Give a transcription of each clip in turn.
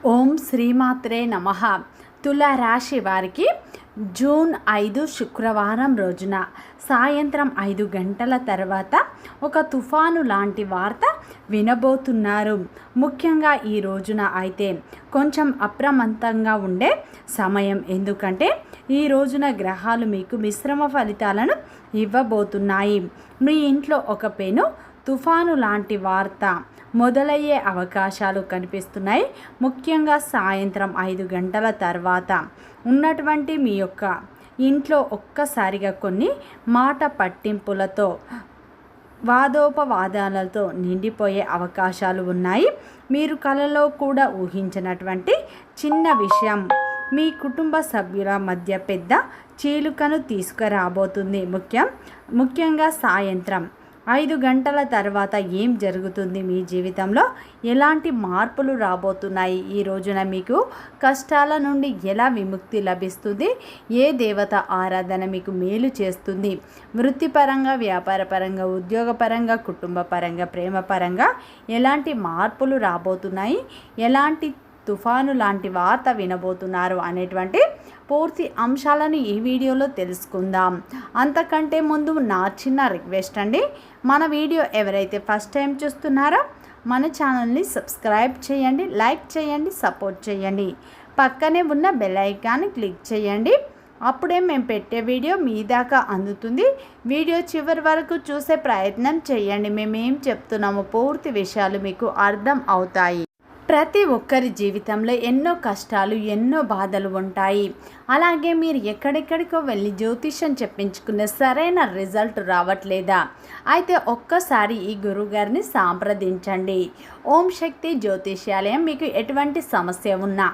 ఓం శ్రీమాత్రే నమః. తులారాశి వారికి జూన్ 5 శుక్రవారం రోజున సాయంత్రం 5 గంటల తర్వాత ఒక తుఫాను లాంటి వార్త వినబోతున్నారు. ముఖ్యంగా ఈ రోజున అయితే కొంచెం అప్రమత్తంగా ఉండే సమయం. ఎందుకంటే ఈ రోజున గ్రహాలు మీకు మిశ్రమ ఫలితాలను ఇవ్వబోతున్నాయి. మీ ఇంట్లో ఒక పెను తుఫాను లాంటి వార్త మొదలయ్యే అవకాశాలు కనిపిస్తున్నాయి. ముఖ్యంగా సాయంత్రం 5 గంటల తర్వాత ఉన్నటువంటి మీ యొక్క ఇంట్లో ఒక్కసారిగా కొన్ని మాట పట్టింపులతో వాదోపవాదాలతో నిండిపోయే అవకాశాలు ఉన్నాయి. మీరు కలలో కూడా ఊహించినటువంటి చిన్న విషయం మీ కుటుంబ సభ్యుల మధ్య పెద్ద చీలుకను తీసుకురాబోతుంది. ముఖ్యంగా సాయంత్రం 5 గంటల తర్వాత ఏం జరుగుతుంది, మీ జీవితంలో ఎలాంటి మార్పులు రాబోతున్నాయి, ఈ రోజున మీకు కష్టాల నుండి ఎలా విముక్తి లభిస్తుంది, ఏ దేవత ఆరాధన మీకు మేలు చేస్తుంది, వృత్తిపరంగా, వ్యాపారపరంగా, ఉద్యోగపరంగా, కుటుంబపరంగా, ప్రేమపరంగా ఎలాంటి మార్పులు రాబోతున్నాయి, ఎలాంటి తుఫాను లాంటి వార్త వినబోతున్నారు అనేటువంటి పూర్తి అంశాలను ఈ వీడియోలో తెలుసుకుందాం. అంతకంటే ముందు నా చిన్న రిక్వెస్ట్ అండి, మన వీడియో ఎవరైతే ఫస్ట్ టైం చూస్తున్నారో మన ఛానల్ని సబ్స్క్రైబ్ చేయండి, లైక్ చేయండి, సపోర్ట్ చేయండి. పక్కనే ఉన్న బెల్ ఐకాన్ని క్లిక్ చేయండి. అప్పుడే మేము పెట్టే వీడియో మీ దాకా అందుతుంది. వీడియో చివరి వరకు చూసే ప్రయత్నం చేయండి. మేమేం చెప్తున్నామో పూర్తి విషయాలు మీకు అర్థం అవుతాయి. ప్రతి ఒక్కరి జీవితంలో ఎన్నో కష్టాలు, ఎన్నో బాధలు ఉంటాయి. అలాగే మీరు ఎక్కడెక్కడికో వెళ్ళి జ్యోతిష్యం చెప్పించుకునే సరైన రిజల్ట్ రావట్లేదా? అయితే ఒక్కసారి ఈ గురువుగారిని సంప్రదించండి. ఓం శక్తి జ్యోతిష్యాలయం. మీకు ఎటువంటి సమస్య ఉన్నా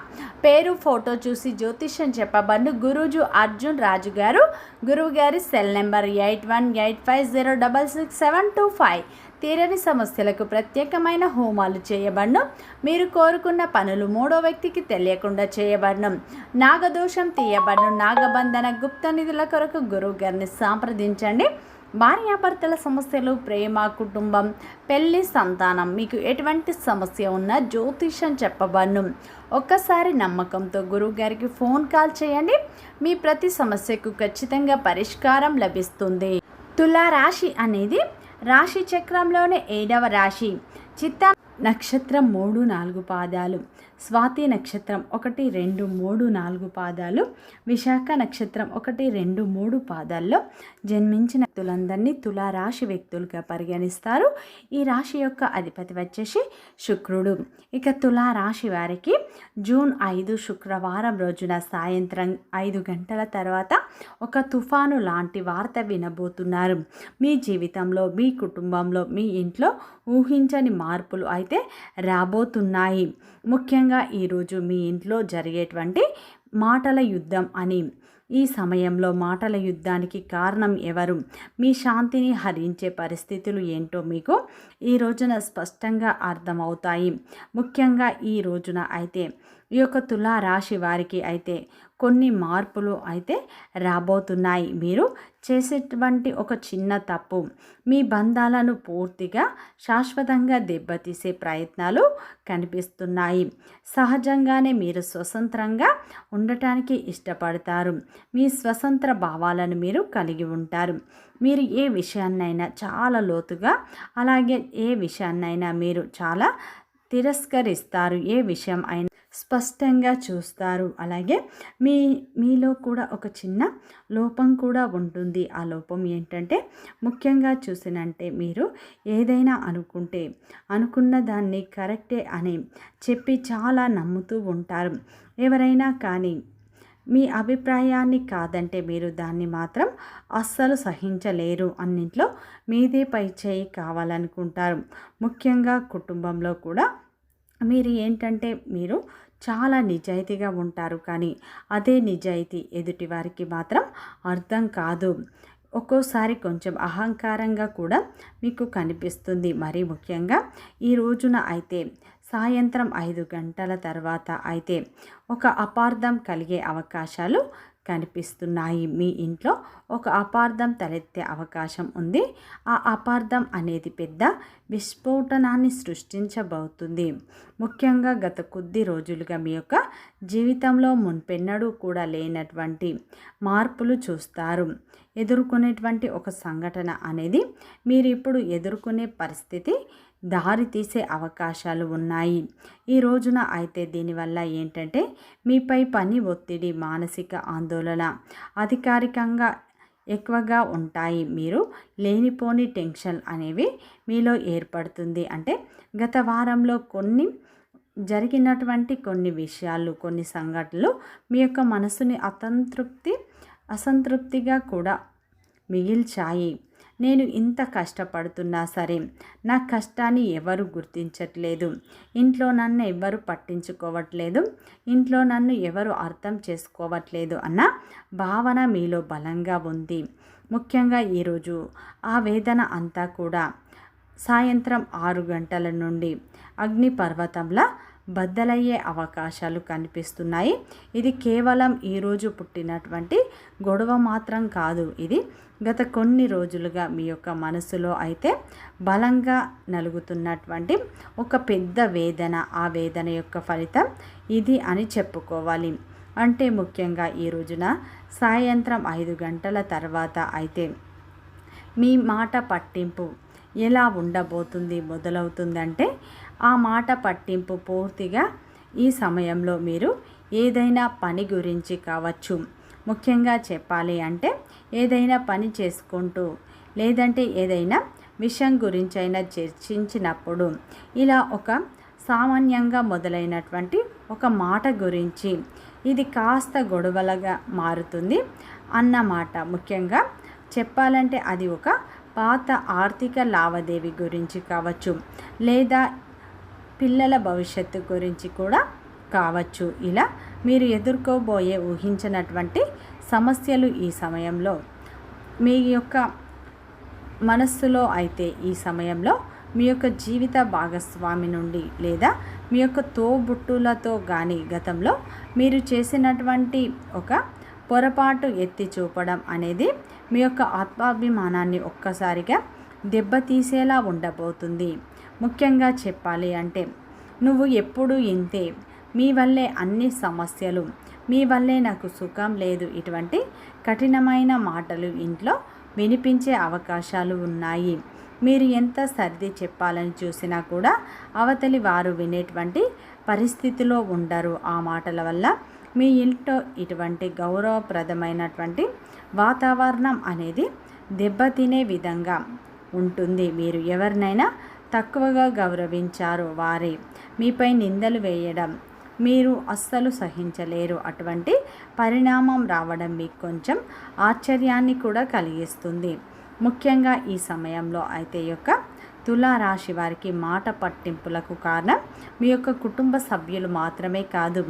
పేరు, ఫోటో చూసి జ్యోతిష్యం చెప్పబడిన గురూజు అర్జున్ రాజు గారు. గురువుగారి సెల్ నెంబర్ 8185066725. తీరని సమస్యలకు ప్రత్యేకమైన హోమాలు చేయబడను. మీరు కోరుకున్న పనులు మూడో వ్యక్తికి తెలియకుండా చేయబడను. నాగదోషం తీయబడను. నాగబంధన, గుప్త నిధుల కొరకు గురువు గారిని సంప్రదించండి. భార్యాభర్తల సమస్యలు, ప్రేమ, కుటుంబం, పెళ్లి, సంతానం, మీకు ఎటువంటి సమస్య ఉన్నా జ్యోతిష్యం చెప్పబడను. ఒక్కసారి నమ్మకంతో గురువు గారికి ఫోన్ కాల్ చేయండి. మీ ప్రతి సమస్యకు ఖచ్చితంగా పరిష్కారం లభిస్తుంది. తులారాశి అనేది రాశి చక్రంలోనే 7వ రాశి. చిత్తా నక్షత్రం 3, 4 పాదాలు, స్వాతి నక్షత్రం 1, 2, 3, 4 పాదాలు, విశాఖ నక్షత్రం 1, 2, 3 పాదాల్లో జన్మించిన వ్యక్తులందరినీ తులారాశి వ్యక్తులుగా పరిగణిస్తారు. ఈ రాశి యొక్క అధిపతి వచ్చేసి శుక్రుడు. ఇక తులారాశి వారికి జూన్ 5 శుక్రవారం రోజున సాయంత్రం 5 గంటల తర్వాత ఒక తుఫాను లాంటి వార్త వినబోతున్నారు. మీ జీవితంలో, మీ కుటుంబంలో, మీ ఇంట్లో ఊహించని మార్పులు అయితే రాబోతున్నాయి. ముఖ్యంగా ఈరోజు మీ ఇంట్లో జరిగేటువంటి మాటల యుద్ధం అని, ఈ సమయంలో మాటల యుద్ధానికి కారణం ఎవరు, మీ శాంతిని హరించే పరిస్థితులు ఏంటో మీకు ఈ రోజున స్పష్టంగా అర్థమవుతాయి. ముఖ్యంగా ఈ రోజున అయితే ఈ యొక్క తులారాశి వారికి అయితే కొన్ని మార్పులు అయితే రాబోతున్నాయి. మీరు చేసేటువంటి ఒక చిన్న తప్పు మీ బంధాలను పూర్తిగా శాశ్వతంగా దెబ్బతీసే ప్రయత్నాలు కనిపిస్తున్నాయి. సహజంగానే మీరు స్వతంత్రంగా ఉండటానికి ఇష్టపడతారు. మీ స్వతంత్ర భావాలను మీరు కలిగి ఉంటారు. మీరు ఏ విషయాన్నైనా చాలా లోతుగా, అలాగే ఏ విషయాన్నైనా మీరు చాలా తిరస్కరిస్తారు. ఏ విషయం అయినా స్పష్టంగా చూస్తారు. అలాగే మీలో కూడా ఒక చిన్న లోపం కూడా ఉంటుంది. ఆ లోపం ఏంటంటే, ముఖ్యంగా చూసినంటే మీరు ఏదైనా అనుకున్న దాన్ని కరెక్టే అని చెప్పి చాలా నమ్ముతూ ఉంటారు. ఎవరైనా కానీ మీ అభిప్రాయాన్ని కాదంటే మీరు దాన్ని మాత్రం అస్సలు సహించలేరు. అన్నింట్లో మీదే పై చేయి కావాలనుకుంటారు. ముఖ్యంగా కుటుంబంలో కూడా మీరు ఏంటంటే మీరు చాలా నిజాయితీగా ఉంటారు. కానీ అదే నిజాయితీ ఎదుటి వారికి మాత్రం అర్థం కాదు. ఒక్కోసారి కొంచెం అహంకారంగా కూడా మీకు కనిపిస్తుంది. మరి ముఖ్యంగా ఈ రోజున అయితే సాయంత్రం 5 గంటల తర్వాత అయితే ఒక అపార్థం కలిగే అవకాశాలు కనిపిస్తున్నాయి. మీ ఇంట్లో ఒక అపార్థం తలెత్తే అవకాశం ఉంది. ఆ అపార్థం అనేది పెద్ద విస్ఫోటనాన్ని సృష్టించబోతుంది. ముఖ్యంగా గత కొద్ది రోజులుగా మీ యొక్క జీవితంలో మున్పెన్నడూ కూడా లేనటువంటి మార్పులు చూస్తారు. ఎదుర్కొనేటువంటి ఒక సంఘటన అనేది మీరు ఇప్పుడు ఎదుర్కొనే పరిస్థితి దారి తీసే అవకాశాలు ఉన్నాయి. ఈ రోజున అయితే దీనివల్ల ఏంటంటే మీపై పని ఒత్తిడి, మానసిక ఆందోళన అధికారికంగా ఎక్కువగా ఉంటాయి. మీరు లేనిపోని టెన్షన్ అనేవి మీలో ఏర్పడుతుంది. అంటే గత వారంలో జరిగినటువంటి కొన్ని విషయాలు, కొన్ని సంఘటనలు మీ యొక్క మనసుని అసంతృప్తిగా కూడా మిగిల్చాయి. నేను ఇంత కష్టపడుతున్నా సరే నా కష్టాన్ని ఎవరు గుర్తించట్లేదు, ఇంట్లో నన్ను ఎవరు పట్టించుకోవట్లేదు, ఇంట్లో నన్ను ఎవరు అర్థం చేసుకోవట్లేదు అన్న భావన మీలో బలంగా ఉంది. ముఖ్యంగా ఈరోజు ఆ వేదన అంతా కూడా సాయంత్రం 6 గంటల నుండి అగ్నిపర్వతంలా బద్దలయ్యే అవకాశాలు కనిపిస్తున్నాయి. ఇది కేవలం ఈరోజు పుట్టినటువంటి గొడవ మాత్రం కాదు. ఇది గత కొన్ని రోజులుగా మీ యొక్క మనసులో అయితే బలంగా నలుగుతున్నటువంటి ఒక పెద్ద వేదన. ఆ వేదన యొక్క ఫలితం ఇది అని చెప్పుకోవాలి. అంటే ముఖ్యంగా ఈ రోజున సాయంత్రం 5 గంటల తర్వాత అయితే మీ మాట పట్టింపు ఎలా ఉండబోతుంది మొదలవుతుందంటే, ఆ మాట పట్టింపు పూర్తిగా ఈ సమయంలో మీరు ఏదైనా పని గురించి కావచ్చు, ముఖ్యంగా చెప్పాలి అంటే ఏదైనా పని చేసుకుంటూ లేదంటే ఏదైనా విషయం గురించి అయినా చర్చించినప్పుడు ఇలా ఒక సామాన్యంగా మొదలైనటువంటి ఒక మాట గురించి ఇది కాస్త గొడవలుగా మారుతుంది అన్నమాట. ముఖ్యంగా చెప్పాలంటే అది ఒక పాత ఆర్థిక లావాదేవీ గురించి కావచ్చు, లేదా పిల్లల భవిష్యత్తు గురించి కూడా కావచ్చు. ఇలా మీరు ఎదుర్కోబోయే ఊహించినటువంటి సమస్యలు ఈ సమయంలో మీ యొక్క మనస్సులో అయితే ఈ సమయంలో మీ యొక్క జీవిత భాగస్వామి నుండి లేదా మీ యొక్క తోబుట్టులతో కానీ గతంలో మీరు చేసినటువంటి ఒక పొరపాటు ఎత్తి చూపడం అనేది మీ యొక్క ఆత్మాభిమానాన్ని ఒక్కసారిగా దెబ్బతీసేలా ఉండబోతుంది. ముఖ్యంగా చెప్పాలి అంటే నువ్వు ఎప్పుడు ఇంతే, మీ వల్లే అన్ని సమస్యలు, మీ వల్లే నాకు సుఖం లేదు, ఇటువంటి కఠినమైన మాటలు ఇంట్లో వినిపించే అవకాశాలు ఉన్నాయి. మీరు ఎంత సర్ది చెప్పాలని చూసినా కూడా అవతలి వారు వినేటువంటి పరిస్థితిలో ఉండరు. ఆ మాటల వల్ల మీ ఇంట్లో ఇటువంటి గౌరవప్రదమైనటువంటి వాతావరణం అనేది దెబ్బతినే విధంగా ఉంటుంది. మీరు ఎవరినైనా తక్కువగా గౌరవించారో వారే మీపై నిందలు వేయడం మీరు అస్సలు సహించలేరు. అటువంటి పరిణామం రావడం మీకు కొంచెం ఆశ్చర్యాన్ని కూడా కలిగిస్తుంది. ముఖ్యంగా ఈ సమయంలో అయితే యొక్క తులారాశి వారికి మాట పట్టింపులకు కారణం మీ యొక్క కుటుంబ సభ్యులు మాత్రమే కాదు,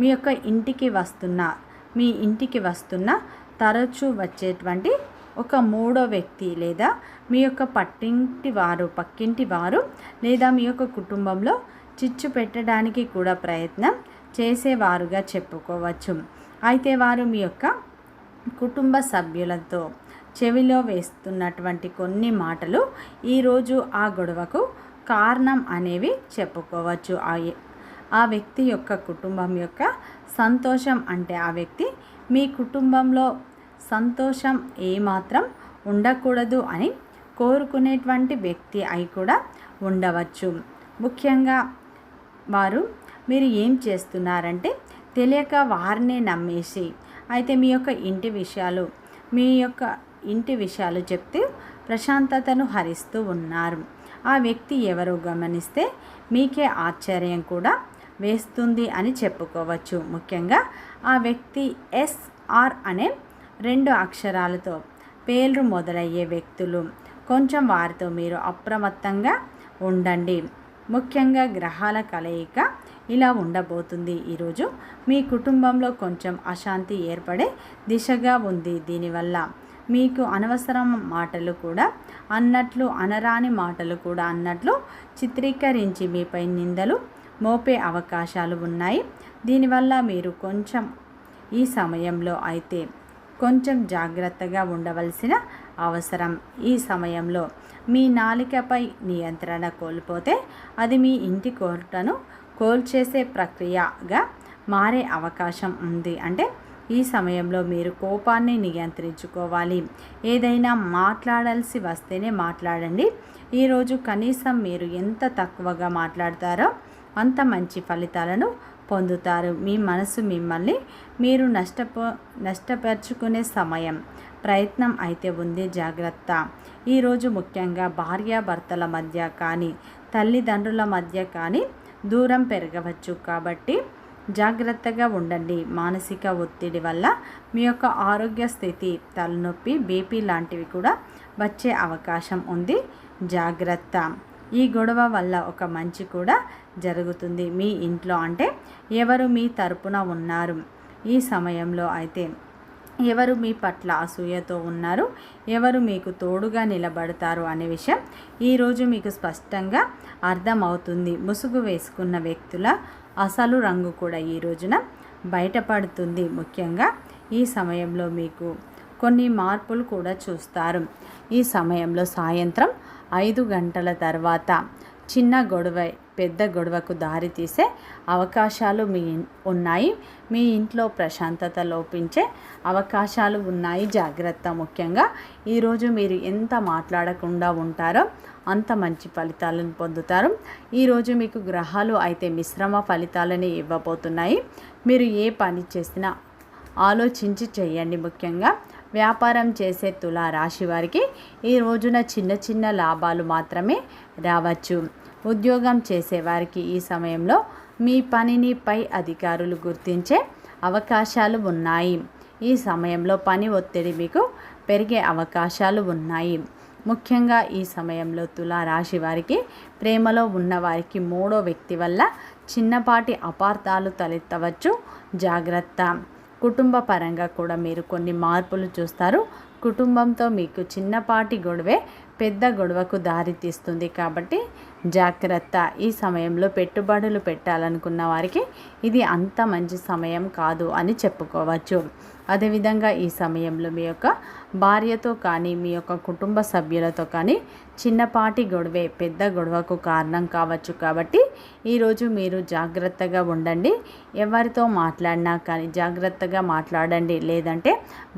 మీ యొక్క మీ ఇంటికి వస్తున్న తరచూ వచ్చేటువంటి ఒక మూడో వ్యక్తి లేదా మీ యొక్క పక్కింటి వారు లేదా మీ యొక్క కుటుంబంలో చిచ్చు పెట్టడానికి కూడా ప్రయత్నం చేసేవారుగా చెప్పుకోవచ్చు. అయితే వారు మీ యొక్క కుటుంబ సభ్యులతో చెవిలో వేస్తున్నటువంటి కొన్ని మాటలు ఈరోజు ఆ గొడవకు కారణం అనేవి చెప్పుకోవచ్చు. ఆ వ్యక్తి యొక్క కుటుంబం యొక్క సంతోషం అంటే ఆ వ్యక్తి మీ కుటుంబంలో సంతోషం ఏమాత్రం ఉండకూడదు అని కోరుకునేటువంటి వ్యక్తి అయి కూడా ఉండవచ్చు. ముఖ్యంగా మీరు ఏం చేస్తున్నారంటే తెలియక వారినే నమ్మేసి అయితే మీ యొక్క ఇంటి విషయాలు చెప్తూ ప్రశాంతతను హరిస్తూ ఉన్నారు. ఆ వ్యక్తి ఎవరో గమనిస్తే మీకే ఆశ్చర్యం కూడా వేస్తుంది అని చెప్పుకోవచ్చు. ముఖ్యంగా ఆ వ్యక్తి SR అనే 2 అక్షరాలతో పేర్లు మొదలయ్యే వ్యక్తులు. కొంచెం వారితో మీరు అప్రమత్తంగా ఉండండి. ముఖ్యంగా గ్రహాల కలయిక ఇలా ఉండబోతుంది. ఈరోజు మీ కుటుంబంలో కొంచెం అశాంతి ఏర్పడే దిశగా ఉంది. దీనివల్ల మీకు అనవసరం మాటలు కూడా అన్నట్లు, అనరాని మాటలు కూడా అన్నట్లు చిత్రీకరించి మీపై నిందలు మోపే అవకాశాలు ఉన్నాయి. దీనివల్ల మీరు కొంచెం ఈ సమయంలో అయితే కొంచెం జాగ్రత్తగా ఉండవలసిన అవసరం. ఈ సమయంలో మీ నాలికపై నియంత్రణ కోల్పోతే అది మీ ఇంటి కోటను కోల్చేసే ప్రక్రియగా మారే అవకాశం ఉంది. అంటే ఈ సమయంలో మీరు కోపాన్ని నియంత్రించుకోవాలి. ఏదైనా మాట్లాడాల్సి వస్తేనే మాట్లాడండి. ఈరోజు కనీసం మీరు ఎంత తక్కువగా మాట్లాడతారో అంత మంచి ఫలితాలను పొందుతారు. మీ మనసు మిమ్మల్ని మీరు నష్టపరుచుకునే సమయం. ప్రయత్నం అయితే ఉంది, జాగ్రత్త. ఈరోజు ముఖ్యంగా భార్యాభర్తల మధ్య కానీ తల్లిదండ్రుల మధ్య కానీ దూరం పెరగవచ్చు. కాబట్టి జాగ్రత్తగా ఉండండి. మానసిక ఒత్తిడి వల్ల మీ యొక్క ఆరోగ్య స్థితి, తలనొప్పి, బీపీ లాంటివి కూడా వచ్చే అవకాశం ఉంది. జాగ్రత్త. ఈ గొడవ వల్ల ఒక మంచి కూడా జరుగుతుంది మీ ఇంట్లో. అంటే ఎవరు మీ తరపున ఉన్నారు ఈ సమయంలో అయితే, ఎవరు మీ పట్ల అసూయతో ఉన్నారు, ఎవరు మీకు తోడుగా నిలబడతారు అనే విషయం ఈరోజు మీకు స్పష్టంగా అర్థమవుతుంది. ముసుగు వేసుకున్న వ్యక్తుల అసలు రంగు కూడా ఈ రోజున బయటపడుతుంది. ముఖ్యంగా ఈ సమయంలో మీకు కొన్ని మార్పులు కూడా చూస్తారు. ఈ సమయంలో సాయంత్రం 5 గంటల తర్వాత చిన్న గొడవ పెద్ద గొడవకు దారి తీసే అవకాశాలు ఉన్నాయి. మీ ఇంట్లో ప్రశాంతత లోపించే అవకాశాలు ఉన్నాయి. జాగ్రత్త. ముఖ్యంగా ఈరోజు మీరు ఎంత మాట్లాడకుండా ఉంటారో అంత మంచి ఫలితాలను పొందుతారు. ఈరోజు మీకు గ్రహాలు అయితే మిశ్రమ ఫలితాలని ఇవ్వబోతున్నాయి. మీరు ఏ పని చేసినా ఆలోచించి చేయండి. ముఖ్యంగా వ్యాపారం చేసే తులా రాశి వారికి ఈ రోజున చిన్న చిన్న లాభాలు మాత్రమే రావచ్చు. ఉద్యోగం చేసేవారికి ఈ సమయంలో మీ పనిని పై అధికారులు గుర్తించే అవకాశాలు ఉన్నాయి. ఈ సమయంలో పని ఒత్తిడి మీకు పెరిగే అవకాశాలు ఉన్నాయి. ముఖ్యంగా ఈ సమయంలో తులా రాశి వారికి ప్రేమలో ఉన్నవారికి మూడో వ్యక్తి వల్ల చిన్నపాటి అపార్థాలు తలెత్తవచ్చు. జాగ్రత్త. కుటుంబ పరంగా కూడా మీరు కొన్ని మార్పులు చూస్తారు. కుటుంబంతో మీకు చిన్నపాటి గొడవే పెద్ద గొడవకు దారి తీస్తుంది. కాబట్టి జాగ్రత్త. ఈ సమయంలో పెట్టుబడులు పెట్టాలనుకున్న వారికి ఇది అంత మంచి సమయం కాదు అని చెప్పుకోవచ్చు. అదేవిధంగా ఈ సమయంలో మీ యొక్క భార్యతో కానీ మీ యొక్క కుటుంబ సభ్యులతో కానీ చిన్నపాటి గొడవే పెద్ద గొడవకు కారణం కావచ్చు. కాబట్టి ఈరోజు మీరు జాగ్రత్తగా ఉండండి. ఎవరితో మాట్లాడినా కానీ జాగ్రత్తగా మాట్లాడండి. లేదంటే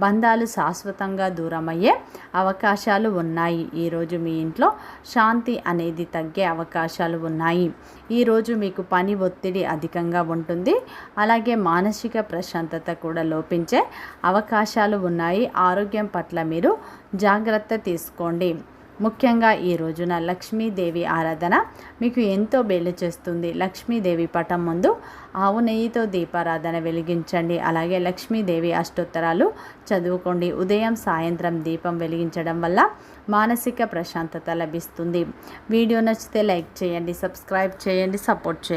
బంధాలు శాశ్వతంగా దూరమయ్యే అవకాశాలు ఉన్నాయి. ఈరోజు మీ ఇంట్లో శాంతి అనేది తగ్గే అవకాశాలు ఉన్నాయి. ఈరోజు మీకు పని ఒత్తిడి అధికంగా ఉంటుంది. అలాగే మానసిక ప్రశాంతత కూడా లోపించే అవకాశాలు ఉన్నాయి. ఆరోగ్యం పట్ల మీరు జాగ్రత్త తీసుకోండి. ముఖ్యంగా ఈ రోజున లక్ష్మీదేవి ఆరాధన మీకు ఎంతో మేలు చేస్తుంది. లక్ష్మీదేవి పటం ముందు ఆవు నెయ్యితో దీపారాధన వెలిగించండి. అలాగే లక్ష్మీదేవి అష్టోత్తరాలు చదువుకోండి. ఉదయం సాయంత్రం దీపం వెలిగించడం వల్ల మానసిక ప్రశాంతత లభిస్తుంది. వీడియో నచ్చితే లైక్ చేయండి, సబ్స్క్రైబ్ చేయండి, సపోర్ట్ చేయండి.